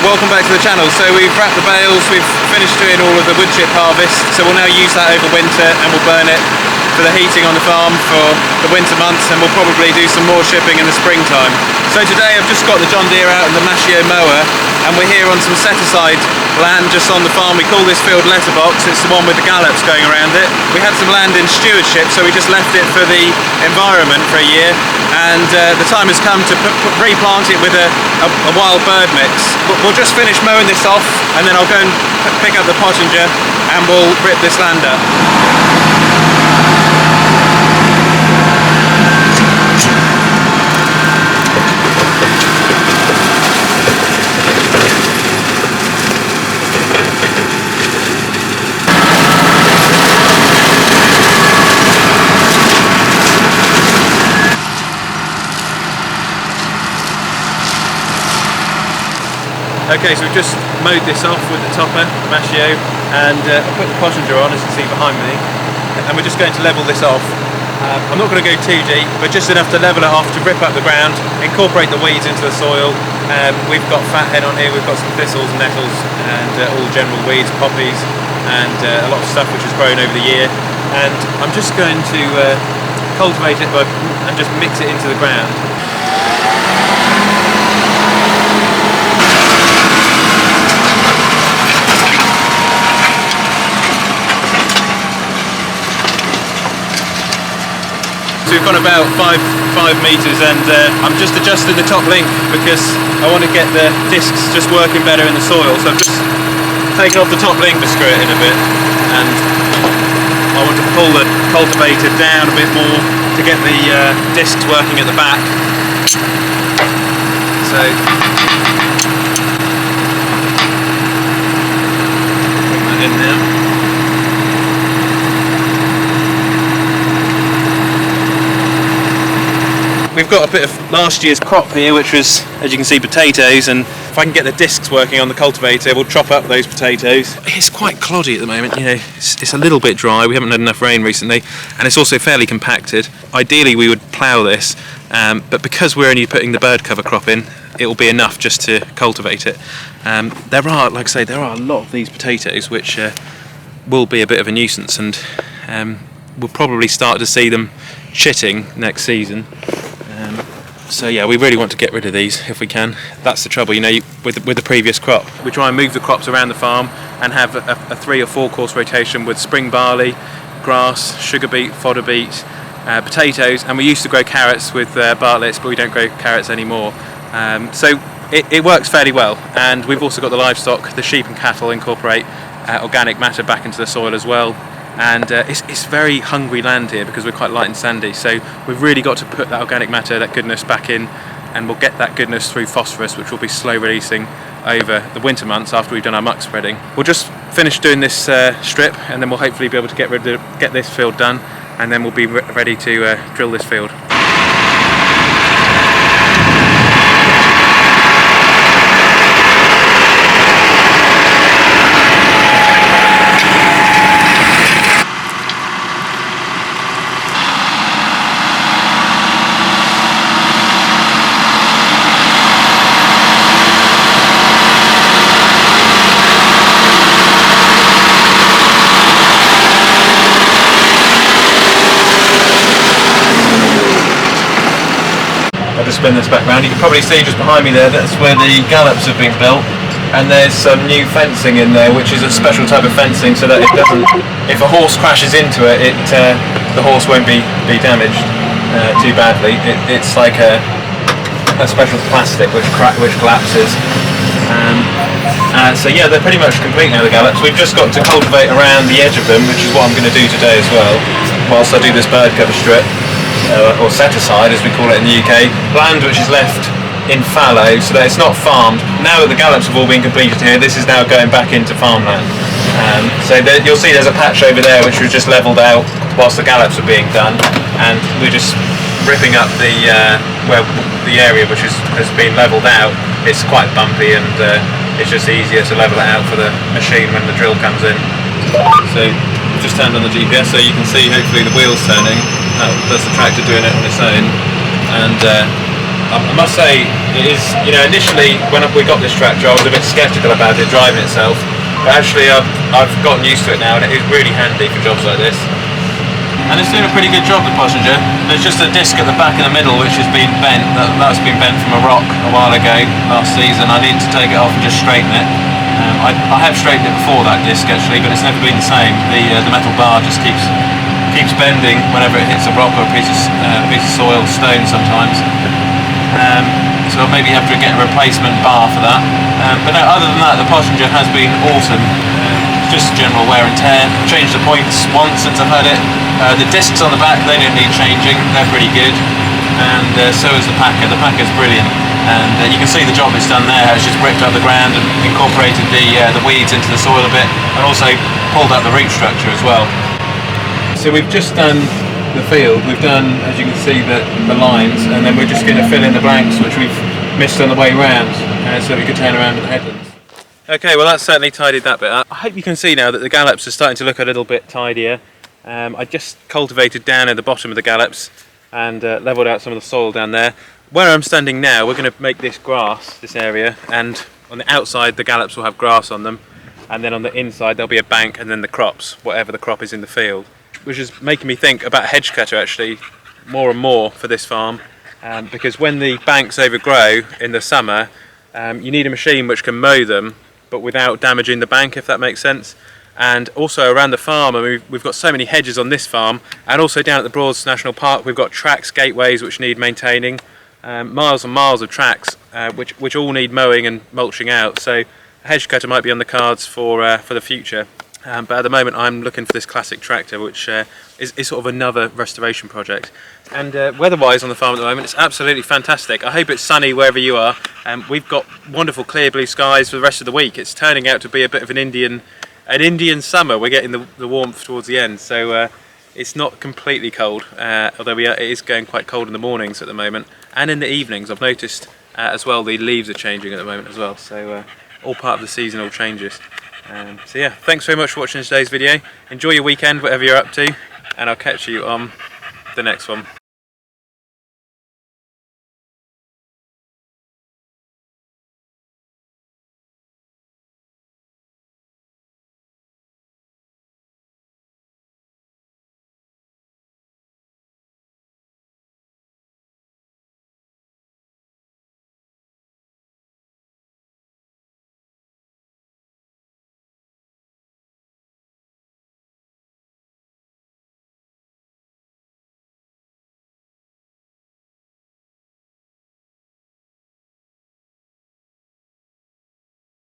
welcome back to the channel. So we've wrapped the bales, we've finished doing all of the wood chip harvest, so we'll now use that over winter and we'll burn it for the heating on the farm for the winter months, and we'll probably do some more shipping in the springtime. So today I've just got the John Deere out and the Machio mower, and we're here on some set-aside land just on the farm. We call this field letterbox. It's the one with the gallops going around it. We had some land in stewardship, so we just left it for the environment for a year, and the time has come to replant it with a wild bird mix. We'll just finish mowing this off, and then I'll go and pick up the pottinger and we'll rip this land up. Okay, so we've just mowed this off with the topper, Machio, and I put the pottinger on, as you can see behind me, and we're just going to level this off. I'm not going to go too deep, but just enough to level it off to rip up the ground, incorporate the weeds into the soil. We've got fathead on here, we've got some thistles, nettles, and all general weeds, poppies, and a lot of stuff which has grown over the year. And I'm just going to cultivate it and just mix it into the ground. So we've gone about five metres, and I'm just adjusting the top link because I want to get the discs just working better in the soil. So I've just taken off the top link to screw it in a bit, and I want to pull the cultivator down a bit more to get the discs working at the back. So bring that in now. We've got a bit of last year's crop here, which was, as you can see, potatoes, and if I can get the discs working on the cultivator, we'll chop up those potatoes. It's quite cloddy at the moment, you know, it's a little bit dry, we haven't had enough rain recently, and it's also fairly compacted. Ideally we would plough this, but because we're only putting the bird cover crop in, it will be enough just to cultivate it. There are, like I say, there are a lot of these potatoes which will be a bit of a nuisance, and we'll probably start to see them chitting next season. So yeah, we really want to get rid of these if we can. That's the trouble, you know, with the previous crop. We try and move the crops around the farm and have a 3 or 4 course rotation with spring barley, grass, sugar beet, fodder beet, potatoes, and we used to grow carrots with Bartlett's, but we don't grow carrots anymore. So it works fairly well, and we've also got the livestock. The sheep and cattle incorporate organic matter back into the soil as well. And it's very hungry land here because we're quite light and sandy, so we've really got to put that organic matter, that goodness, back in, and we'll get that goodness through phosphorus, which will be slow releasing over the winter months after we've done our muck spreading. We'll just finish doing this strip, and then we'll hopefully be able to get this field done, and then we'll be ready to drill this field. Spin this back round. You can probably see just behind me there, that's where the gallops have been built, and there's some new fencing in there, which is a special type of fencing so that it doesn't, if a horse crashes into it, the horse won't be damaged too badly. It's like a special plastic which collapses. So yeah, they're pretty much complete now, the gallops. We've just got to cultivate around the edge of them, which is what I'm going to do today as well, whilst I do this bird cover strip. Or set aside, as we call it in the UK, land which is left in fallow so that it's not farmed. Now that the gallops have all been completed here, this is now going back into farmland. So you'll see there's a patch over there which was just levelled out whilst the gallops are being done, and we're just ripping up the area which has been levelled out. It's quite bumpy, and it's just easier to level it out for the machine when the drill comes in. So just turned on the GPS, so you can see hopefully the wheels turning. That's the tractor doing it on its own, and I must say, it is, you know, initially when we got this tractor I was a bit sceptical about it driving itself, but actually I've gotten used to it now, and it is really handy for jobs like this. And it's doing a pretty good job, the Pottinger. There's just a disc at the back in the middle which has been bent. That's been bent from a rock a while ago last season. I need to take it off and just straighten it. I have straightened it before that disc actually, but it's never been the same. The metal bar just keeps bending whenever it hits a rock or a piece of soil, stone sometimes. So I'll maybe have to get a replacement bar for that. But no, other than that, the Pottinger has been awesome. Just general wear and tear. I've changed the points once since I've had it. The discs on the back, they don't need changing, they're pretty good. And so is the packer. The packer's brilliant. And you can see the job it's done there. It's just bricked up the ground and incorporated the weeds into the soil a bit, and also pulled up the root structure as well. So we've just done the field. We've done, as you can see, the lines, and then we're just going to fill in the blanks which we've missed on the way round, so we could turn around with the headlands. Okay, well that's certainly tidied that bit up. I hope you can see now that the gallops are starting to look a little bit tidier. I just cultivated down at the bottom of the gallops and levelled out some of the soil down there. Where I'm standing now, we're going to make this grass, this area, and on the outside the gallops will have grass on them, and then on the inside there'll be a bank and then the crops, whatever the crop is in the field. Which is making me think about a hedge cutter actually more and more for this farm, because when the banks overgrow in the summer, you need a machine which can mow them but without damaging the bank, if that makes sense. And also around the farm, I mean, we've got so many hedges on this farm, and also down at the Broads National Park we've got tracks, gateways which need maintaining, miles and miles of tracks which all need mowing and mulching out. So a hedge cutter might be on the cards for the future. But at the moment I'm looking for this classic tractor, which is sort of another restoration project. And weather-wise on the farm at the moment, it's absolutely fantastic. I hope it's sunny wherever you are. We've got wonderful clear blue skies for the rest of the week. It's turning out to be a bit of an Indian summer. We're getting the warmth towards the end, so it's not completely cold, although it is going quite cold in the mornings at the moment, and in the evenings. I've noticed as well the leaves are changing at the moment as well, so all part of the seasonal changes. So yeah, thanks very much for watching today's video. Enjoy your weekend, whatever you're up to, and I'll catch you on the next one.